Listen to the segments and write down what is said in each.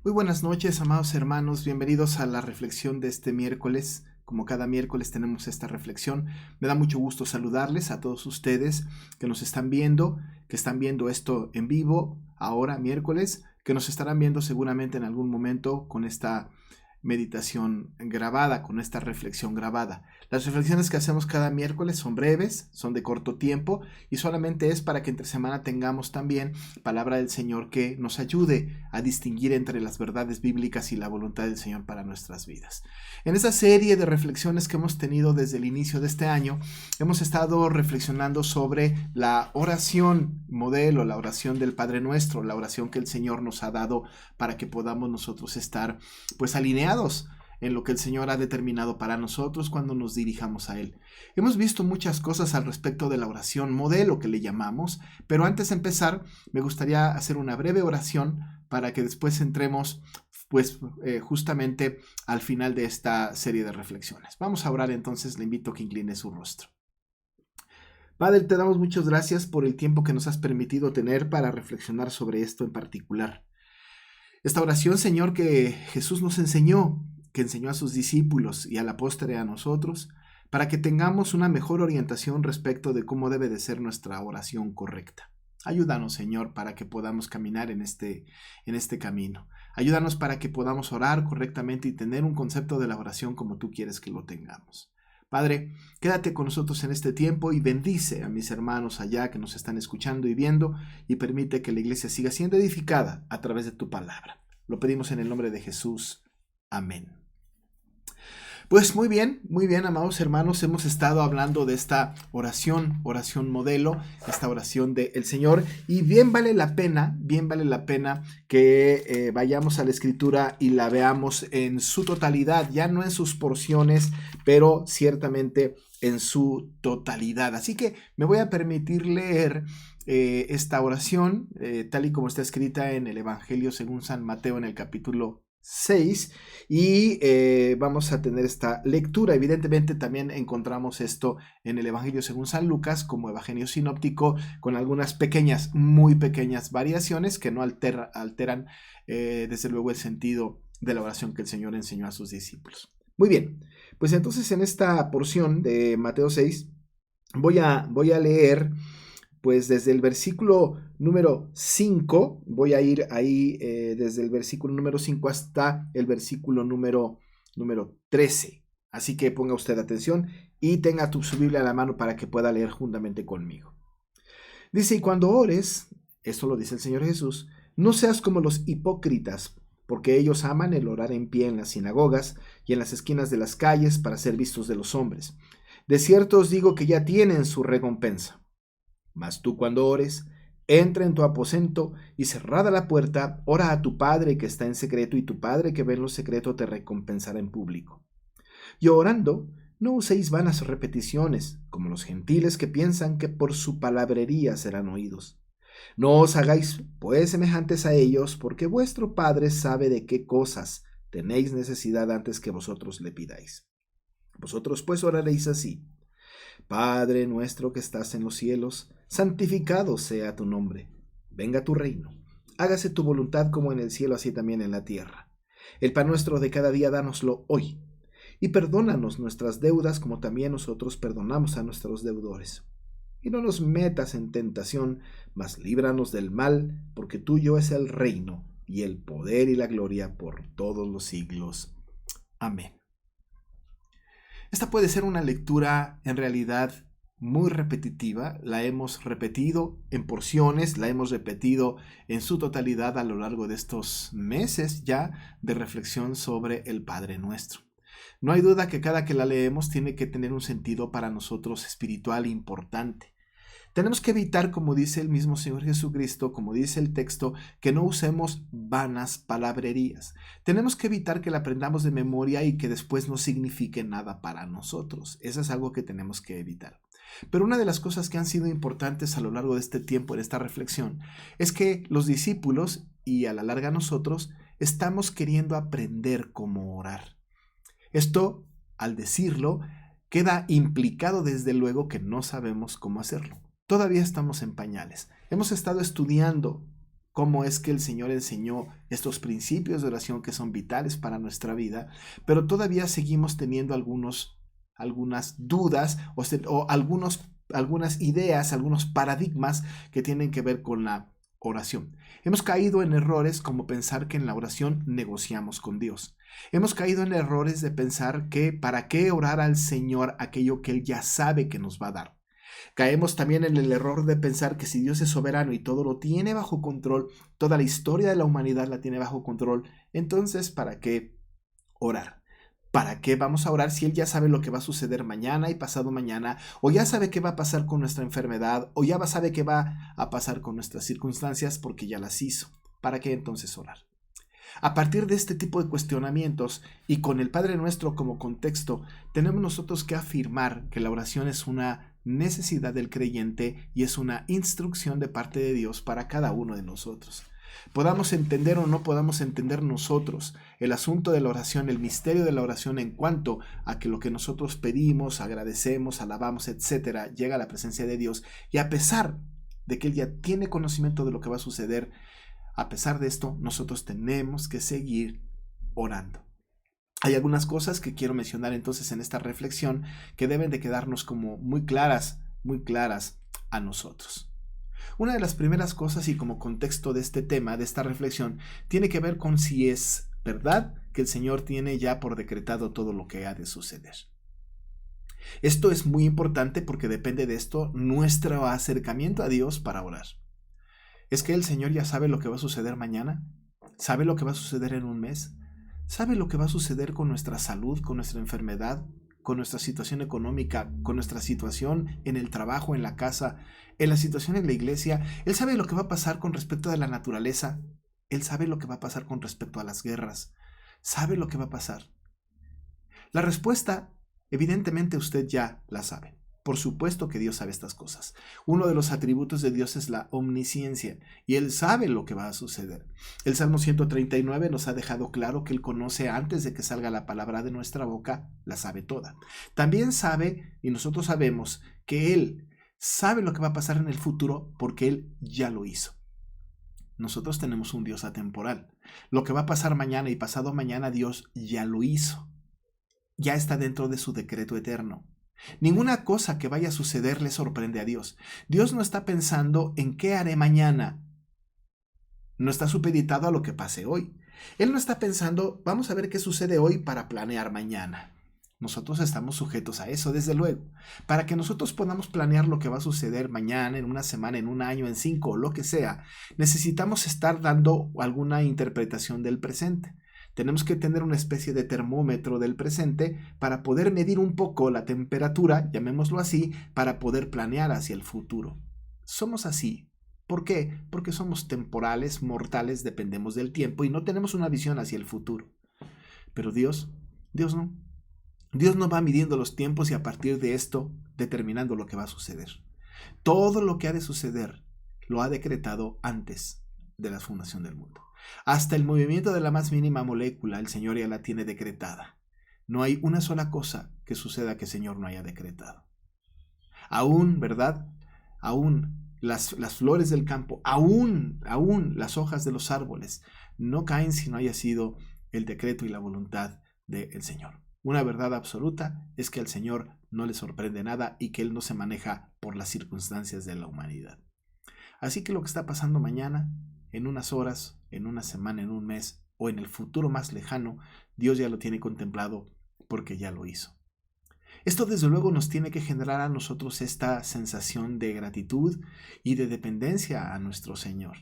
Muy buenas noches, amados hermanos. Bienvenidos a la reflexión de este miércoles. Como cada miércoles tenemos esta reflexión. Me da mucho gusto saludarles a todos ustedes que nos están viendo, que están viendo esto en vivo ahora, miércoles, que nos estarán viendo seguramente en algún momento con esta meditación grabada, con esta reflexión grabada. Las reflexiones que hacemos cada miércoles son breves, son de corto tiempo y solamente es para que entre semana tengamos también palabra del Señor que nos ayude a distinguir entre las verdades bíblicas y la voluntad del Señor para nuestras vidas. En esta serie de reflexiones que hemos tenido desde el inicio de este año, hemos estado reflexionando sobre la oración modelo, la oración del Padre Nuestro, la oración que el Señor nos ha dado para que podamos nosotros estar pues alineados en lo que el Señor ha determinado para nosotros cuando nos dirijamos a Él. Hemos visto muchas cosas al respecto de la oración modelo que le llamamos, pero antes de empezar me gustaría hacer una breve oración para que después entremos justamente al final de esta serie de reflexiones. Vamos a orar entonces, le invito a que incline su rostro. Padre, te damos muchas gracias por el tiempo que nos has permitido tener para reflexionar sobre esto en particular. Esta oración, Señor, que Jesús nos enseñó, que enseñó a sus discípulos y a la postre a nosotros, para que tengamos una mejor orientación respecto de cómo debe de ser nuestra oración correcta. Ayúdanos, Señor, para que podamos caminar en este camino. Ayúdanos para que podamos orar correctamente y tener un concepto de la oración como tú quieres que lo tengamos. Padre, quédate con nosotros en este tiempo y bendice a mis hermanos allá que nos están escuchando y viendo y permite que la iglesia siga siendo edificada a través de tu palabra. Lo pedimos en el nombre de Jesús. Amén. Pues muy bien, amados hermanos, hemos estado hablando de esta oración modelo, esta oración del Señor, y bien vale la pena que vayamos a la Escritura y la veamos en su totalidad, ya no en sus porciones, pero ciertamente en su totalidad. Así que me voy a permitir leer esta oración, tal y como está escrita en el Evangelio según San Mateo en el capítulo 6 y vamos a tener esta lectura. Evidentemente también encontramos esto en el Evangelio según San Lucas como Evangelio sinóptico con algunas pequeñas, muy pequeñas variaciones que no alteran desde luego el sentido de la oración que el Señor enseñó a sus discípulos. Muy bien, pues entonces en esta porción de Mateo 6 voy a leer pues desde el versículo número 5, voy a ir ahí desde el versículo número 5 hasta el versículo número 13. Así que ponga usted atención y tenga su Biblia a la mano para que pueda leer juntamente conmigo. Dice, y cuando ores, esto lo dice el Señor Jesús, no seas como los hipócritas, porque ellos aman el orar en pie en las sinagogas y en las esquinas de las calles para ser vistos de los hombres. De cierto os digo que ya tienen su recompensa. Mas tú cuando ores, entra en tu aposento y cerrada la puerta, ora a tu Padre que está en secreto y tu Padre que ve en lo secreto te recompensará en público. Y orando, no uséis vanas repeticiones, como los gentiles que piensan que por su palabrería serán oídos. No os hagáis pues semejantes a ellos, porque vuestro Padre sabe de qué cosas tenéis necesidad antes que vosotros le pidáis. Vosotros pues oraréis así: Padre nuestro que estás en los cielos, santificado sea tu nombre. Venga tu reino. Hágase tu voluntad como en el cielo, así también en la tierra. El pan nuestro de cada día dánoslo hoy. Y perdónanos nuestras deudas como también nosotros perdonamos a nuestros deudores. Y no nos metas en tentación, mas líbranos del mal, porque tuyo es el reino, y el poder y la gloria por todos los siglos. Amén. Esta puede ser una lectura en realidad muy repetitiva, la hemos repetido en porciones, la hemos repetido en su totalidad a lo largo de estos meses ya de reflexión sobre el Padre Nuestro. No hay duda que cada que la leemos tiene que tener un sentido para nosotros espiritual importante. Tenemos que evitar, como dice el mismo Señor Jesucristo, como dice el texto, que no usemos vanas palabrerías. Tenemos que evitar que la aprendamos de memoria y que después no signifique nada para nosotros. Eso es algo que tenemos que evitar. Pero una de las cosas que han sido importantes a lo largo de este tiempo, en esta reflexión, es que los discípulos, y a la larga nosotros, estamos queriendo aprender cómo orar. Esto, al decirlo, queda implicado desde luego que no sabemos cómo hacerlo. Todavía estamos en pañales. Hemos estado estudiando cómo es que el Señor enseñó estos principios de oración que son vitales para nuestra vida, pero todavía seguimos teniendo algunas dudas o algunas ideas, algunos paradigmas que tienen que ver con la oración. Hemos caído en errores como pensar que en la oración negociamos con Dios. Hemos caído en errores de pensar que para qué orar al Señor aquello que Él ya sabe que nos va a dar. Caemos también en el error de pensar que si Dios es soberano y todo lo tiene bajo control, toda la historia de la humanidad la tiene bajo control, entonces ¿para qué orar? ¿Para qué vamos a orar si Él ya sabe lo que va a suceder mañana y pasado mañana? O ya sabe qué va a pasar con nuestra enfermedad, o ya sabe qué va a pasar con nuestras circunstancias porque ya las hizo. ¿Para qué entonces orar? A partir de este tipo de cuestionamientos y con el Padre Nuestro como contexto, tenemos nosotros que afirmar que la oración es una necesidad del creyente y es una instrucción de parte de Dios para cada uno de nosotros. Podamos entender o no podamos entender nosotros el asunto de la oración, el misterio de la oración en cuanto a que lo que nosotros pedimos, agradecemos, alabamos, etcétera, llega a la presencia de Dios, y a pesar de que Él ya tiene conocimiento de lo que va a suceder, a pesar de esto, nosotros tenemos que seguir orando. Hay algunas cosas que quiero mencionar entonces en esta reflexión que deben de quedarnos como muy claras a nosotros. Una de las primeras cosas, y como contexto de este tema, de esta reflexión, tiene que ver con si es verdad que el Señor tiene ya por decretado todo lo que ha de suceder. Esto es muy importante porque depende de esto nuestro acercamiento a Dios para orar. ¿Es que el Señor ya sabe lo que va a suceder mañana? ¿Sabe lo que va a suceder en un mes? ¿Sabe lo que va a suceder con nuestra salud, con nuestra enfermedad, con nuestra situación económica, con nuestra situación en el trabajo, en la casa, en la situación en la iglesia? Él sabe lo que va a pasar con respecto a la naturaleza. Él sabe lo que va a pasar con respecto a las guerras. ¿Sabe lo que va a pasar? La respuesta, evidentemente, usted ya la sabe. Por supuesto que Dios sabe estas cosas. Uno de los atributos de Dios es la omnisciencia y Él sabe lo que va a suceder. El Salmo 139 nos ha dejado claro que Él conoce antes de que salga la palabra de nuestra boca, la sabe toda. También sabe, y nosotros sabemos, que Él sabe lo que va a pasar en el futuro porque Él ya lo hizo. Nosotros tenemos un Dios atemporal. Lo que va a pasar mañana y pasado mañana, Dios ya lo hizo. Ya está dentro de su decreto eterno. Ninguna cosa que vaya a suceder le sorprende a Dios. Dios no está pensando en qué haré mañana. No está supeditado a lo que pase hoy. Él no está pensando, vamos a ver qué sucede hoy para planear mañana. Nosotros estamos sujetos a eso, desde luego. Para que nosotros podamos planear lo que va a suceder mañana, en una semana, en un año, en 5, o lo que sea, necesitamos estar dando alguna interpretación del presente. Tenemos que tener una especie de termómetro del presente para poder medir un poco la temperatura, llamémoslo así, para poder planear hacia el futuro. Somos así. ¿Por qué? Porque somos temporales, mortales, dependemos del tiempo y no tenemos una visión hacia el futuro. Pero Dios no. Dios no va midiendo los tiempos y a partir de esto determinando lo que va a suceder. Todo lo que ha de suceder lo ha decretado antes de la fundación del mundo. Hasta el movimiento de la más mínima molécula, el Señor ya la tiene decretada. No hay una sola cosa que suceda que el Señor no haya decretado. Aún, ¿verdad? Aún las flores del campo, aún las hojas de los árboles, no caen si no haya sido el decreto y la voluntad del Señor. Una verdad absoluta es que al Señor no le sorprende nada y que Él no se maneja por las circunstancias de la humanidad. Así que lo que está pasando mañana, en unas horas, en una semana, en un mes o en el futuro más lejano, Dios ya lo tiene contemplado porque ya lo hizo. Esto desde luego nos tiene que generar a nosotros esta sensación de gratitud y de dependencia a nuestro Señor.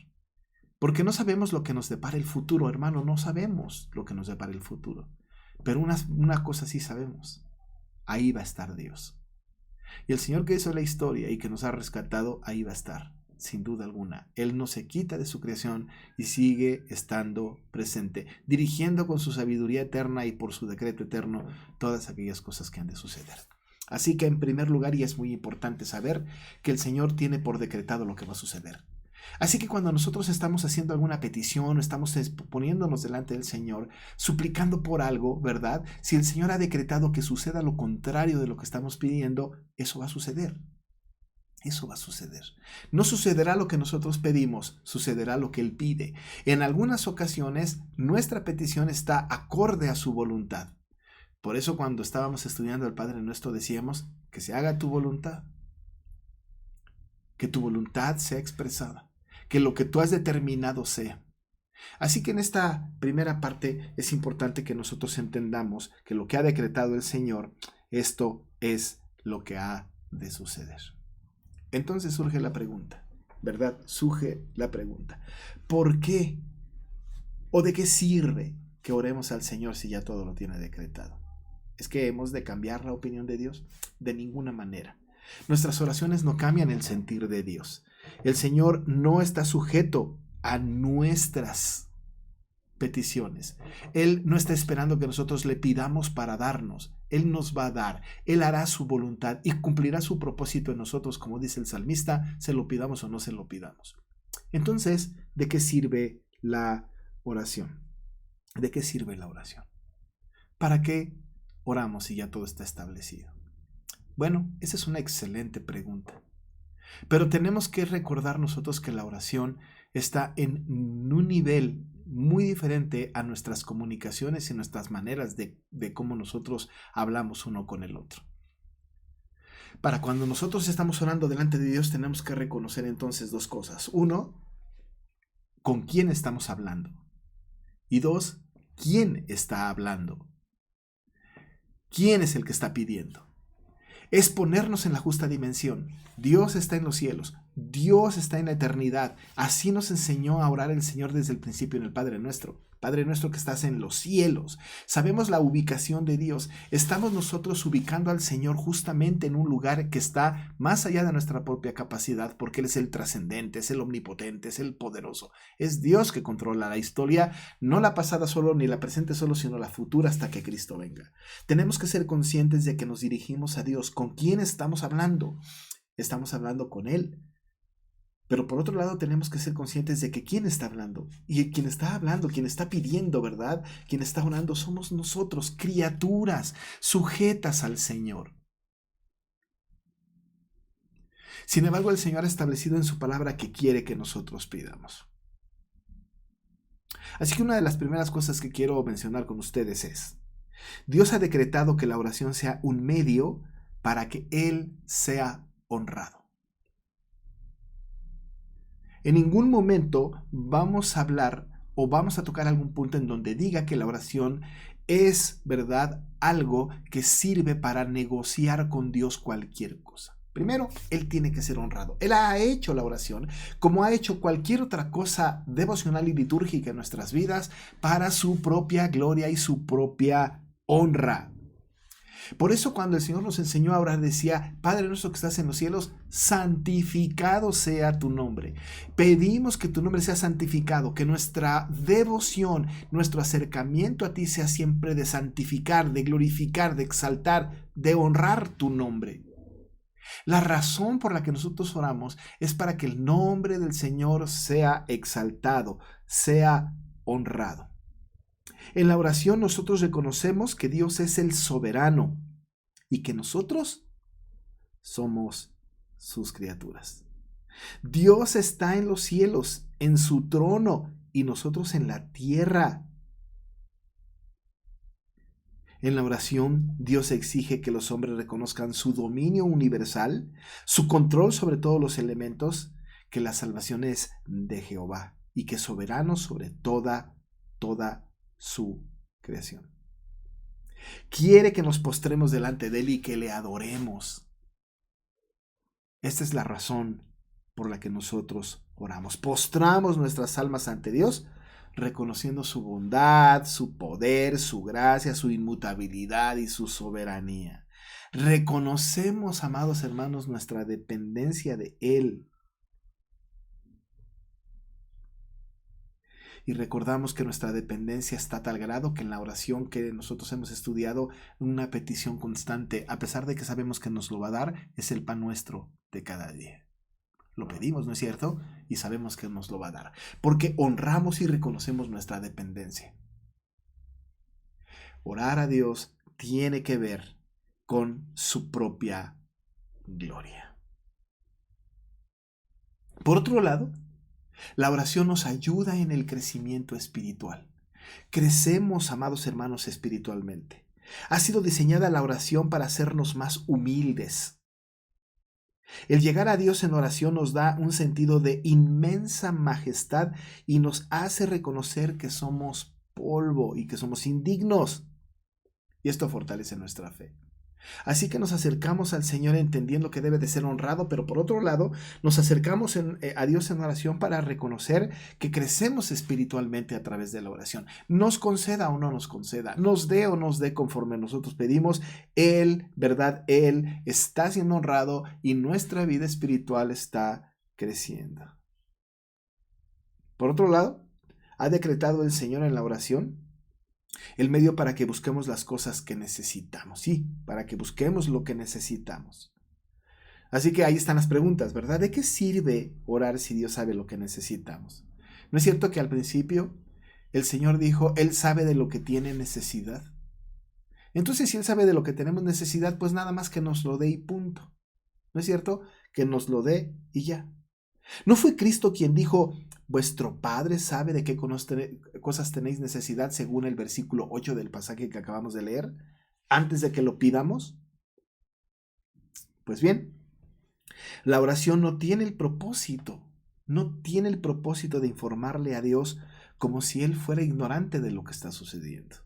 Porque no sabemos lo que nos depara el futuro, hermano, no sabemos lo que nos depara el futuro. Pero una cosa sí sabemos, ahí va a estar Dios. Y el Señor que hizo la historia y que nos ha rescatado, ahí va a estar, sin duda alguna. Él no se quita de su creación y sigue estando presente, dirigiendo con su sabiduría eterna y por su decreto eterno todas aquellas cosas que han de suceder. Así que en primer lugar, y es muy importante saber, que el Señor tiene por decretado lo que va a suceder. Así que cuando nosotros estamos haciendo alguna petición o estamos poniéndonos delante del Señor, suplicando por algo, ¿verdad? Si el Señor ha decretado que suceda lo contrario de lo que estamos pidiendo, eso va a suceder. Eso va a suceder. No sucederá lo que nosotros pedimos, sucederá lo que Él pide. En algunas ocasiones, nuestra petición está acorde a su voluntad. Por eso cuando estábamos estudiando el Padre Nuestro decíamos que se haga tu voluntad, que tu voluntad sea expresada, que lo que tú has determinado sea. Así que en esta primera parte es importante que nosotros entendamos que lo que ha decretado el Señor, esto es lo que ha de suceder. Entonces surge la pregunta, ¿verdad? Surge la pregunta. ¿Por qué o de qué sirve que oremos al Señor si ya todo lo tiene decretado? ¿Es que hemos de cambiar la opinión de Dios? De ninguna manera. Nuestras oraciones no cambian el sentir de Dios. El Señor no está sujeto a nuestras peticiones. Él no está esperando que nosotros le pidamos para darnos. Él nos va a dar. Él hará su voluntad y cumplirá su propósito en nosotros, como dice el salmista, se lo pidamos o no se lo pidamos. Entonces, ¿de qué sirve la oración? ¿De qué sirve la oración? ¿Para qué oramos si ya todo está establecido? Bueno, esa es una excelente pregunta. Pero tenemos que recordar nosotros que la oración está en un nivel muy diferente a nuestras comunicaciones y nuestras maneras de cómo nosotros hablamos uno con el otro. Para cuando nosotros estamos orando delante de Dios tenemos que reconocer entonces dos cosas. Uno, con quién estamos hablando. Y dos, quién está hablando. ¿Quién es el que está pidiendo? Es ponernos en la justa dimensión. Dios está en los cielos, Dios está en la eternidad. Así nos enseñó a orar el Señor desde el principio en el Padre Nuestro. Padre nuestro que estás en los cielos. Sabemos la ubicación de Dios. Estamos nosotros ubicando al Señor justamente en un lugar que está más allá de nuestra propia capacidad, porque Él es el trascendente, es el omnipotente, es el poderoso. Es Dios que controla la historia, no la pasada solo ni la presente solo, sino la futura hasta que Cristo venga. Tenemos que ser conscientes de que nos dirigimos a Dios. ¿Con quién estamos hablando? Estamos hablando con Él. Pero por otro lado tenemos que ser conscientes de que quién está hablando. Y quien está hablando, quien está pidiendo, ¿verdad? Quien está orando somos nosotros, criaturas sujetas al Señor. Sin embargo, el Señor ha establecido en su palabra que quiere que nosotros pidamos. Así que una de las primeras cosas que quiero mencionar con ustedes es, Dios ha decretado que la oración sea un medio para que Él sea honrado. En ningún momento vamos a hablar o vamos a tocar algún punto en donde diga que la oración es, ¿verdad?, algo que sirve para negociar con Dios cualquier cosa. Primero, Él tiene que ser honrado. Él ha hecho la oración como ha hecho cualquier otra cosa devocional y litúrgica en nuestras vidas para su propia gloria y su propia honra. Por eso cuando el Señor nos enseñó a orar decía, Padre nuestro que estás en los cielos, santificado sea tu nombre. Pedimos que tu nombre sea santificado, que nuestra devoción, nuestro acercamiento a ti sea siempre de santificar, de glorificar, de exaltar, de honrar tu nombre. La razón por la que nosotros oramos es para que el nombre del Señor sea exaltado, sea honrado. En la oración nosotros reconocemos que Dios es el soberano y que nosotros somos sus criaturas. Dios está en los cielos, en su trono, y nosotros en la tierra. En la oración, Dios exige que los hombres reconozcan su dominio universal, su control sobre todos los elementos, que la salvación es de Jehová y que es soberano sobre toda su creación. Quiere que nos postremos delante de Él y que le adoremos. Esta es la razón por la que nosotros oramos. Postramos nuestras almas ante Dios, reconociendo su bondad, su poder, su gracia, su inmutabilidad y su soberanía. Reconocemos, amados hermanos, nuestra dependencia de Él. Y recordamos que nuestra dependencia está a tal grado que en la oración que nosotros hemos estudiado, una petición constante, a pesar de que sabemos que nos lo va a dar, es el pan nuestro de cada día. Lo pedimos, ¿no es cierto? Y sabemos que nos lo va a dar, porque honramos y reconocemos nuestra dependencia. Orar a Dios tiene que ver con su propia gloria. Por otro lado, la oración nos ayuda en el crecimiento espiritual. Crecemos, amados hermanos, espiritualmente. Ha sido diseñada la oración para hacernos más humildes. El llegar a Dios en oración nos da un sentido de inmensa majestad y nos hace reconocer que somos polvo y que somos indignos. Y esto fortalece nuestra fe. Así que nos acercamos al Señor entendiendo que debe de ser honrado, pero por otro lado nos acercamos a Dios en oración para reconocer que crecemos espiritualmente a través de la oración. Nos conceda o no nos conceda, nos dé o nos dé conforme nosotros pedimos, Él, ¿verdad? Él está siendo honrado y nuestra vida espiritual está creciendo. Por otro lado, ha decretado el Señor en la oración el medio para que busquemos las cosas que necesitamos. Sí, para que busquemos lo que necesitamos. Así que ahí están las preguntas, ¿verdad? ¿De qué sirve orar si Dios sabe lo que necesitamos? ¿No es cierto que al principio el Señor dijo, Él sabe de lo que tiene necesidad? Entonces, si Él sabe de lo que tenemos necesidad, pues nada más que nos lo dé y punto. ¿No es cierto? Que nos lo dé y ya. ¿No fue Cristo quien dijo, vuestro Padre sabe de qué cosas tenéis necesidad según el versículo 8 del pasaje que acabamos de leer, antes de que lo pidamos? Pues bien, la oración no tiene el propósito de informarle a Dios como si Él fuera ignorante de lo que está sucediendo,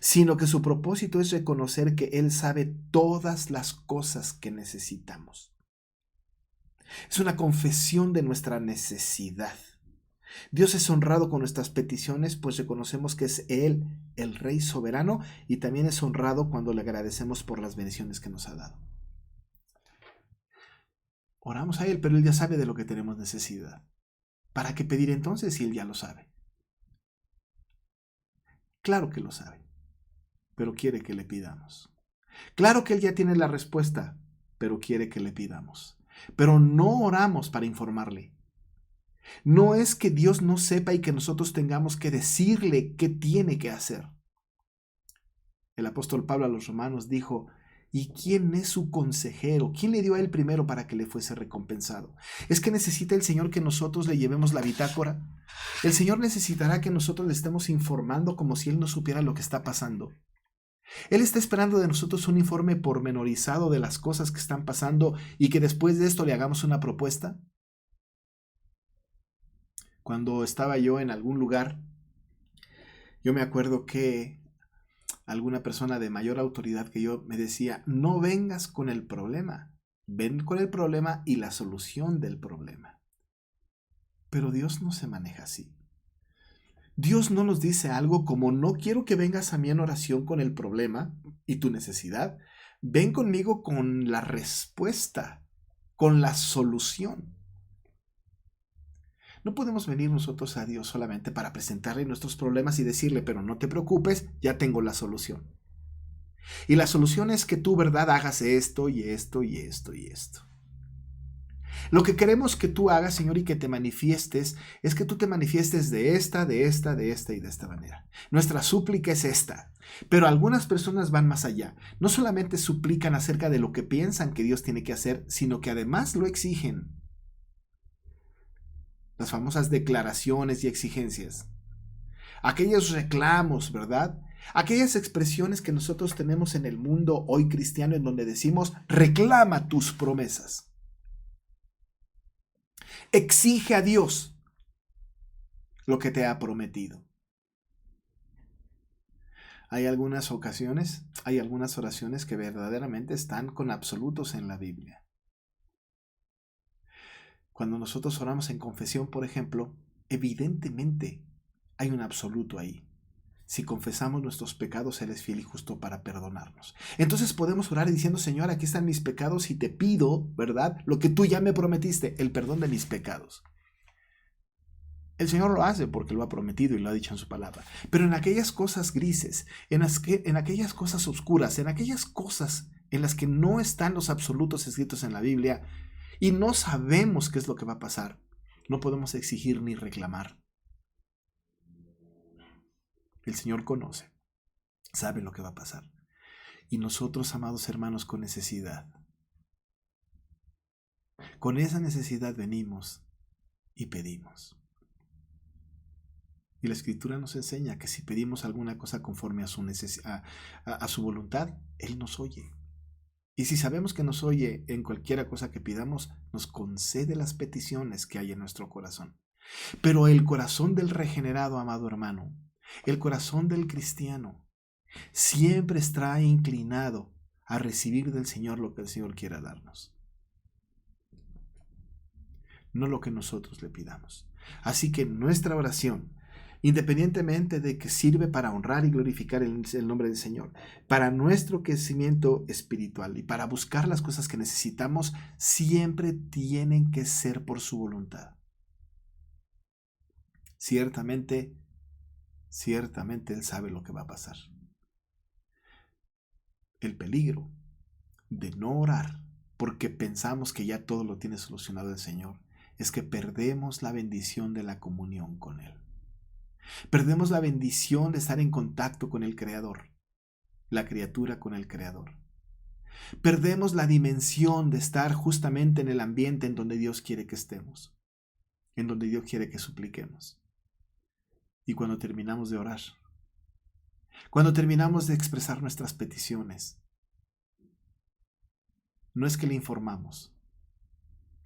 sino que su propósito es reconocer que Él sabe todas las cosas que necesitamos. Es una confesión de nuestra necesidad. Dios es honrado con nuestras peticiones, pues reconocemos que es Él el Rey soberano, y también es honrado cuando le agradecemos por las bendiciones que nos ha dado. Oramos a Él, pero Él ya sabe de lo que tenemos necesidad. ¿Para qué pedir entonces si Él ya lo sabe? Claro que lo sabe, pero quiere que le pidamos. Claro que Él ya tiene la respuesta, pero quiere que le pidamos. Pero no oramos para informarle. No es que Dios no sepa y que nosotros tengamos que decirle qué tiene que hacer. El apóstol Pablo a los romanos dijo, ¿y quién es su consejero? ¿Quién le dio a él primero para que le fuese recompensado? ¿Es que necesita el Señor que nosotros le llevemos la bitácora? El Señor necesitará que nosotros le estemos informando como si Él no supiera lo que está pasando. Él está esperando de nosotros un informe pormenorizado de las cosas que están pasando y que después de esto le hagamos una propuesta. Cuando estaba yo en algún lugar, yo me acuerdo que alguna persona de mayor autoridad que yo me decía, no vengas con el problema, ven con el problema y la solución del problema. Pero Dios no se maneja así. Dios no nos dice algo como, no quiero que vengas a mí en oración con el problema y tu necesidad, ven conmigo con la respuesta, con la solución. No podemos venir nosotros a Dios solamente para presentarle nuestros problemas y decirle, pero no te preocupes, ya tengo la solución. Y la solución es que tú, ¿verdad?, hagas esto y esto y esto y esto. Lo que queremos que tú hagas, Señor, y que te manifiestes, es que tú te manifiestes de esta y de esta manera. Nuestra súplica es esta. Pero algunas personas van más allá. No solamente suplican acerca de lo que piensan que Dios tiene que hacer, sino que además lo exigen. Las famosas declaraciones y exigencias. Aquellos reclamos, ¿verdad? Aquellas expresiones que nosotros tenemos en el mundo hoy cristiano en donde decimos, reclama tus promesas. Exige a Dios lo que te ha prometido. Hay algunas ocasiones, hay algunas oraciones que verdaderamente están con absolutos en la Biblia. Cuando nosotros oramos en confesión, por ejemplo, evidentemente hay un absoluto ahí. Si confesamos nuestros pecados, Él es fiel y justo para perdonarnos. Entonces podemos orar diciendo, Señor, aquí están mis pecados y te pido, ¿verdad?, lo que tú ya me prometiste, el perdón de mis pecados. El Señor lo hace porque lo ha prometido y lo ha dicho en su palabra. Pero en aquellas cosas grises, en aquellas cosas oscuras, en aquellas cosas en las que no están los absolutos escritos en la Biblia y no sabemos qué es lo que va a pasar, no podemos exigir ni reclamar. El Señor conoce, sabe lo que va a pasar. Y nosotros, amados hermanos, con necesidad, Con esa necesidad venimos y pedimos. Y la Escritura nos enseña que si pedimos alguna cosa conforme a su voluntad, Él nos oye. Y si sabemos que nos oye en cualquiera cosa que pidamos, nos concede las peticiones que hay en nuestro corazón. Pero el corazón del regenerado, amado hermano, el corazón del cristiano, siempre estará inclinado a recibir del Señor lo que el Señor quiera darnos, no lo que nosotros le pidamos. Así que nuestra oración, independientemente de que sirve para honrar y glorificar el nombre del Señor, para nuestro crecimiento espiritual y para buscar las cosas que necesitamos, siempre tienen que ser por su voluntad. Ciertamente Él sabe lo que va a pasar. El peligro de no orar porque pensamos que ya todo lo tiene solucionado el Señor es que perdemos la bendición de la comunión con Él. Perdemos la bendición de estar en contacto con el Creador, la criatura con el Creador. Perdemos la dimensión de estar justamente en el ambiente en donde Dios quiere que estemos, en donde Dios quiere que supliquemos. Y cuando terminamos de orar, cuando terminamos de expresar nuestras peticiones, no es que le informamos,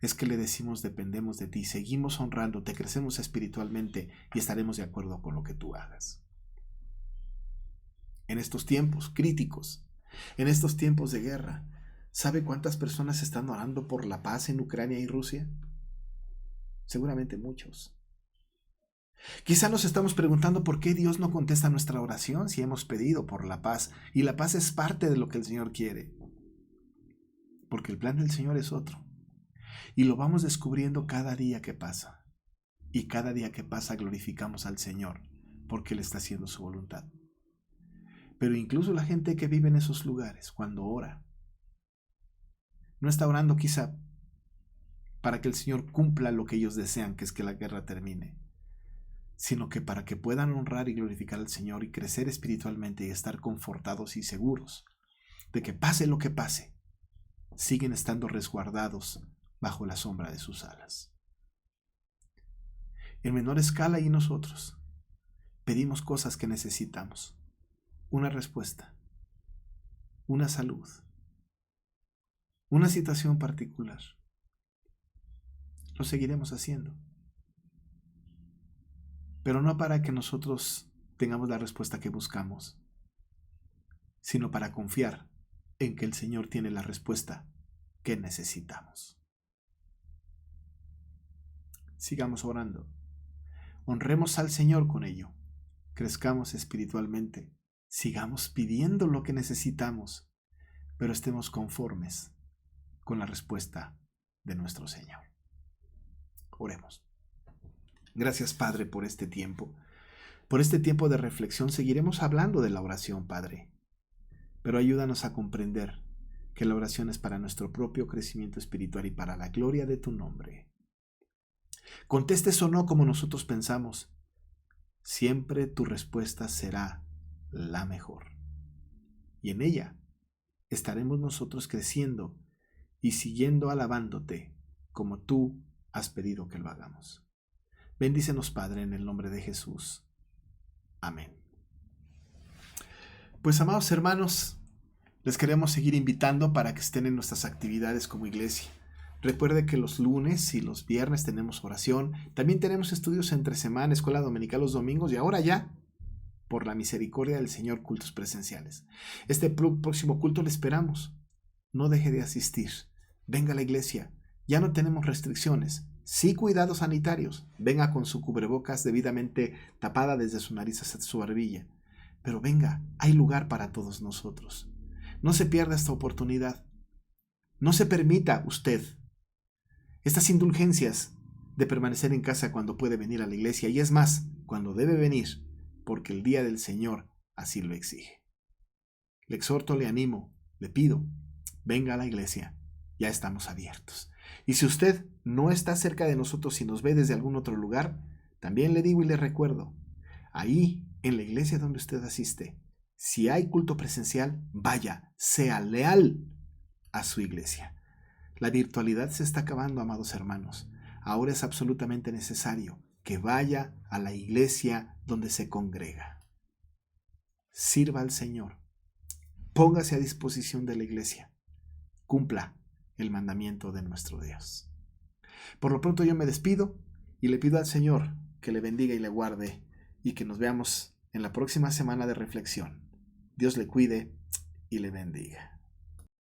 es que le decimos dependemos de ti, seguimos honrándote, crecemos espiritualmente y estaremos de acuerdo con lo que tú hagas. En estos tiempos críticos, en estos tiempos de guerra, ¿sabe cuántas personas están orando por la paz en Ucrania y Rusia? Seguramente muchos. Quizá nos estamos preguntando por qué Dios no contesta nuestra oración si hemos pedido por la paz, y la paz es parte de lo que el Señor quiere. Porque el plan del Señor es otro. Y lo vamos descubriendo cada día que pasa. Y cada día que pasa glorificamos al Señor, porque Él está haciendo su voluntad. Pero incluso la gente que vive en esos lugares, cuando ora, no está orando quizá para que el Señor cumpla lo que ellos desean, que es que la guerra termine, sino que para que puedan honrar y glorificar al Señor y crecer espiritualmente y estar confortados y seguros de que pase lo que pase, siguen estando resguardados bajo la sombra de sus alas. En menor escala y nosotros pedimos cosas que necesitamos, una respuesta, una salud, una situación particular. Lo seguiremos haciendo, pero no para que nosotros tengamos la respuesta que buscamos, sino para confiar en que el Señor tiene la respuesta que necesitamos. Sigamos orando. Honremos al Señor con ello. Crezcamos espiritualmente. Sigamos pidiendo lo que necesitamos, pero estemos conformes con la respuesta de nuestro Señor. Oremos. Gracias, Padre, por este tiempo. Por este tiempo de reflexión seguiremos hablando de la oración, Padre. Pero ayúdanos a comprender que la oración es para nuestro propio crecimiento espiritual y para la gloria de tu nombre. Contestes o no como nosotros pensamos, siempre tu respuesta será la mejor. Y en ella estaremos nosotros creciendo y siguiendo alabándote como tú has pedido que lo hagamos. Bendícenos, Padre, en el nombre de Jesús. Amén. Pues, amados hermanos, les queremos seguir invitando para que estén en nuestras actividades como iglesia. Recuerde que los lunes y los viernes tenemos oración. También tenemos estudios entre semana, escuela dominical los domingos y ahora ya, por la misericordia del Señor, cultos presenciales. Este próximo culto le esperamos. No deje de asistir. Venga a la iglesia. Ya no tenemos restricciones. Sí, cuidados sanitarios. Venga con su cubrebocas debidamente tapada desde su nariz hasta su barbilla. Pero venga, hay lugar para todos nosotros. No se pierda esta oportunidad. No se permita usted estas indulgencias de permanecer en casa cuando puede venir a la iglesia, y es más, cuando debe venir, porque el día del Señor así lo exige. Le exhorto, le animo, le pido, venga a la iglesia, ya estamos abiertos. Y si usted no está cerca de nosotros y nos ve desde algún otro lugar, también le digo y le recuerdo, ahí en la iglesia donde usted asiste, si hay culto presencial, vaya, sea leal a su iglesia. La virtualidad se está acabando, amados hermanos. Ahora es absolutamente necesario que vaya a la iglesia donde se congrega. Sirva al Señor. Póngase a disposición de la iglesia. Cumpla el mandamiento de nuestro Dios. Por lo pronto yo me despido y le pido al Señor que le bendiga y le guarde y que nos veamos en la próxima semana de reflexión. Dios le cuide y le bendiga.